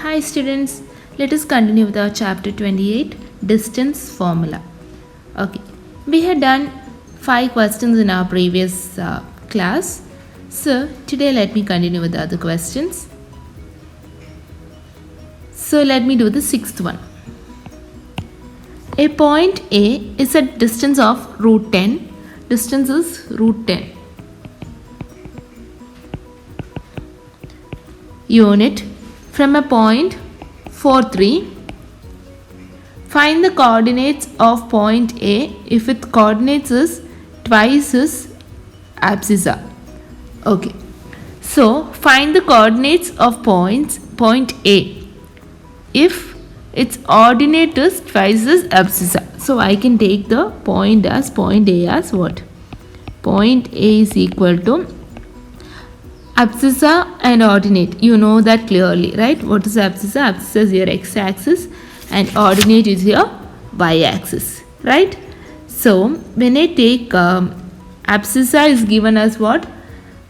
Hi students, let us continue with our chapter 28, distance formula. Okay, we had done 5 questions in our previous class. So today let me continue with the other questions. So let me do the 6th one. A point A is at distance of root 10. Distance is root 10. Unit from a point 4, 3. Find the coordinates of point A if its coordinates is twice its abscissa. Okay. So find the coordinates of point A if its ordinate is twice its abscissa. So I can take the point A as what? Point A is equal to abscissa and ordinate. You know that clearly, right? What is abscissa? Abscissa is your x-axis and ordinate is your y-axis, right? So when I take abscissa is given as what?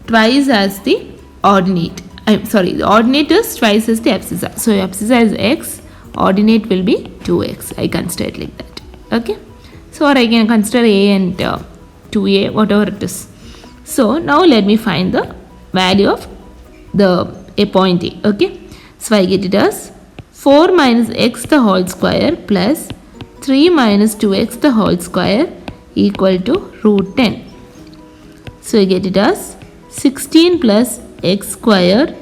Twice as the ordinate. The ordinate is twice as the abscissa. So abscissa is x, ordinate will be 2x. I consider it like that. Okay. So or I can consider a and 2a, whatever it is. So now let me find the value of a point A. Okay. So I get it as 4 minus x the whole square plus 3 minus 2x the whole square equal to root 10. So I get it as 16 plus x square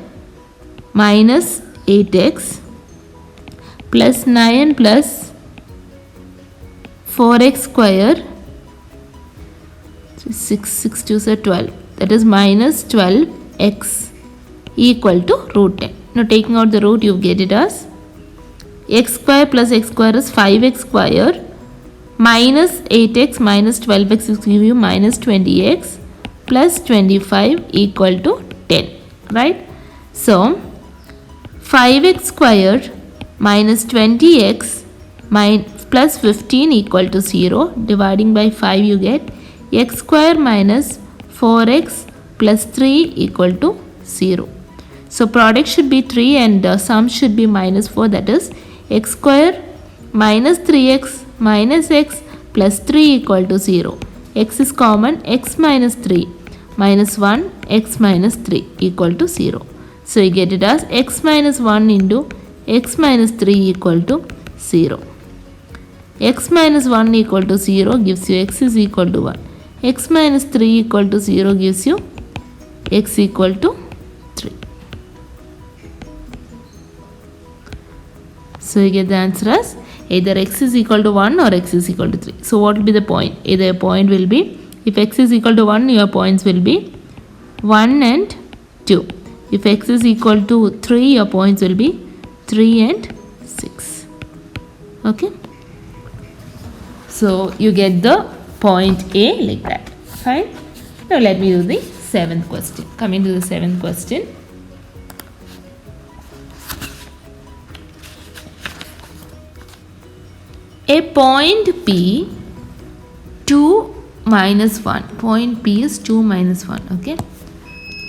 minus 8x plus 9 plus 4x square. So 6 2 are 12. That is minus 12x equal to root 10. Now taking out the root, you get it as x square plus x square is 5x square minus 8x minus 12x will give you minus 20x plus 25 equal to 10, right? So 5x square minus 20x plus 15 equal to 0. Dividing by 5 you get x square minus 4x plus 3 equal to 0. So product should be 3 and sum should be minus 4, that is x square minus 3x minus x plus 3 equal to 0. X is common, x minus 3 minus 1 x minus 3 equal to 0. So you get it as x minus 1 into x minus 3 equal to 0. X minus 1 equal to 0 gives you x is equal to 1. X minus 3 equal to 0 gives you x equal to 3. So you get the answer as either x is equal to 1 or x is equal to 3. So what will be the point? Either a point will be, if x is equal to 1, your points will be 1 and 2. If x is equal to 3, your points will be 3 and 6. Okay. So you get the point A like that. Fine. Now let me do the 7th question. Coming to the 7th question. A point P 2 minus 1. Point P is 2 minus 1. Okay.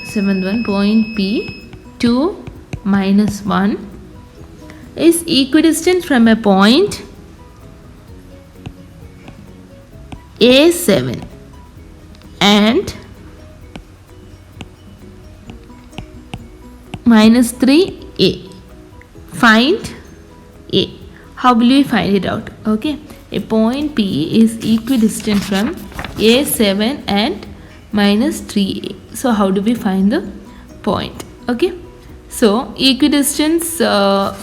7th one. Point P 2 minus 1 is equidistant from a point A7 and minus 3a. Find a. How will we find it out? Okay, a point P is equidistant from A7 and minus 3a. So how do we find the point? Okay, so equidistance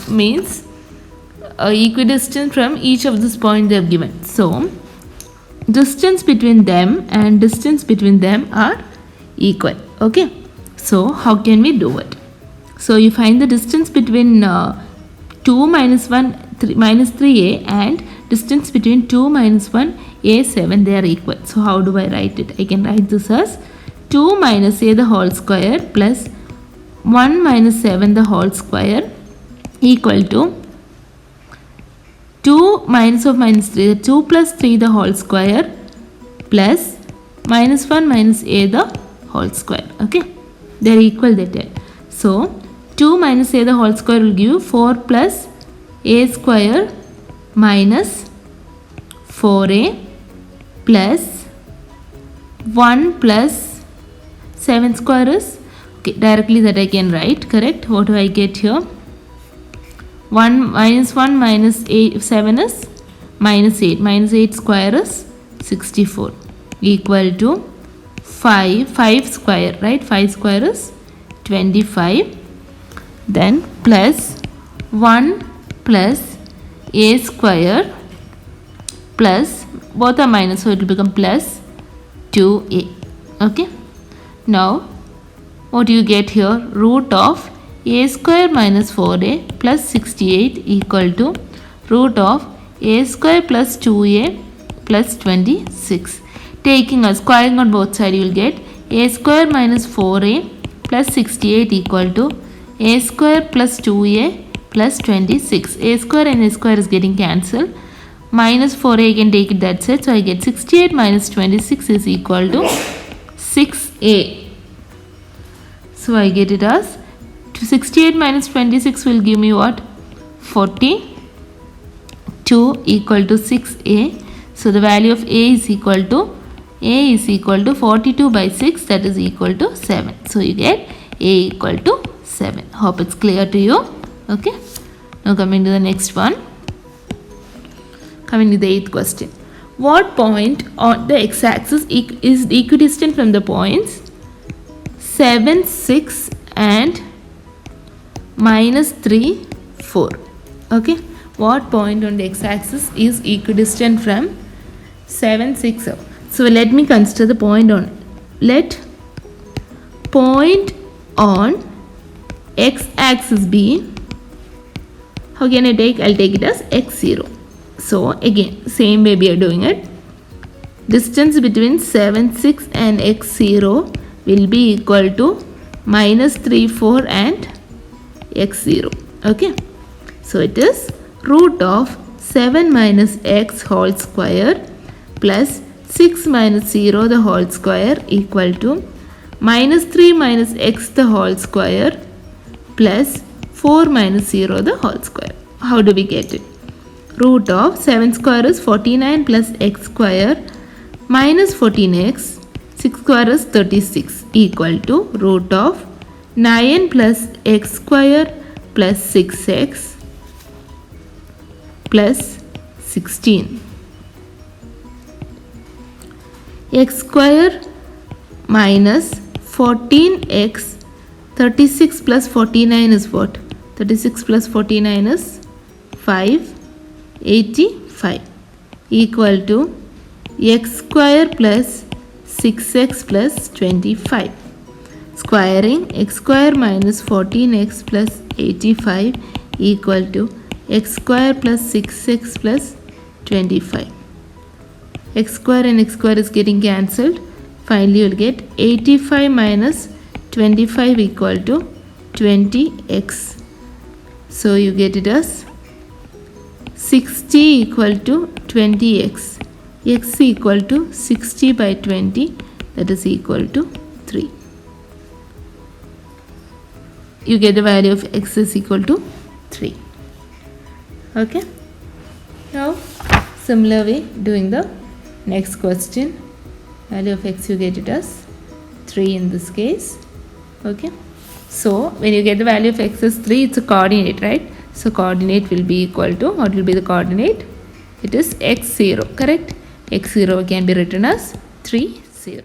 means equidistant from each of these points they have given. So distance between them and distance between them are equal. Okay, so how can we do it? So you find the distance between 2 minus 1 minus 3a and distance between 2 minus 1 a7, they are equal. So how do I write it? I can write this as 2 minus a the whole square plus 1 minus 7 the whole square equal to 2 minus of minus 3, 2 plus 3 the whole square plus minus 1 minus a the whole square. Okay, they are equal that. So 2 minus a the whole square will give you 4 plus a square minus 4a plus 1 plus 7 square is, okay, directly that I can write, correct? What do I get here? 1 minus 8, 7 is minus 8. Minus 8 square is 64 equal to 5 square, right? 5 square is 25. Then plus 1 plus a square plus, both are minus, so it will become plus 2a. Okay. Now what do you get here? Root of a square minus 4a plus 68 equal to root of a square plus 2a plus 26. Taking a squaring on both sides, you will get a square minus 4a plus 68 equal to a square plus 2a plus 26. A square and a square is getting cancelled. Minus 4a, I can take it that side. So I get 68 minus 26 is equal to 6a. So I get it as 68 minus 26 will give me what? 42 equal to 6a. So the value of a is equal to 42 by 6, that is equal to 7. So you get a equal to 7. Hope it's clear to you. Okay. Now coming to the next one. Coming to the 8th question. What point on the x-axis is equidistant from the points 7, 6 and minus 3, 4? Okay. What point on the x-axis is equidistant from 7, 6, 7? So let me consider the point on. Let point on x-axis be, how can I take? I'll take it as x0. So again, same way we are doing it. Distance between 7, 6 and x0 will be equal to minus 3, 4 and x0. Okay. So it is root of 7 minus x whole square plus 6 minus 0 the whole square equal to minus 3 minus x the whole square plus 4 minus 0 the whole square. How do we get it? Root of 7 square is 49 plus x square minus 14x, 6 square is 36 equal to root of 9 plus x square plus 6x plus 16. X square minus 14x, 36 plus 49 is what? 36 plus 49 is 585 equal to x square plus 6x plus 25. Squaring x square minus 14x plus 85 equal to x square plus 6x plus 25. X square and x square is getting cancelled. Finally, you will get 85 minus 25 equal to 20x. So you get it as 60 equal to 20x. X equal to 60 by 20, that is equal to 3. You get the value of x is equal to 3. Okay. Now similar way doing the next question. Value of x, you get it as 3 in this case. Okay. So when you get the value of x as 3, it's a coordinate, right? So coordinate will be equal to, what will be the coordinate? It is x0, correct? X0 can be written as 3, 0.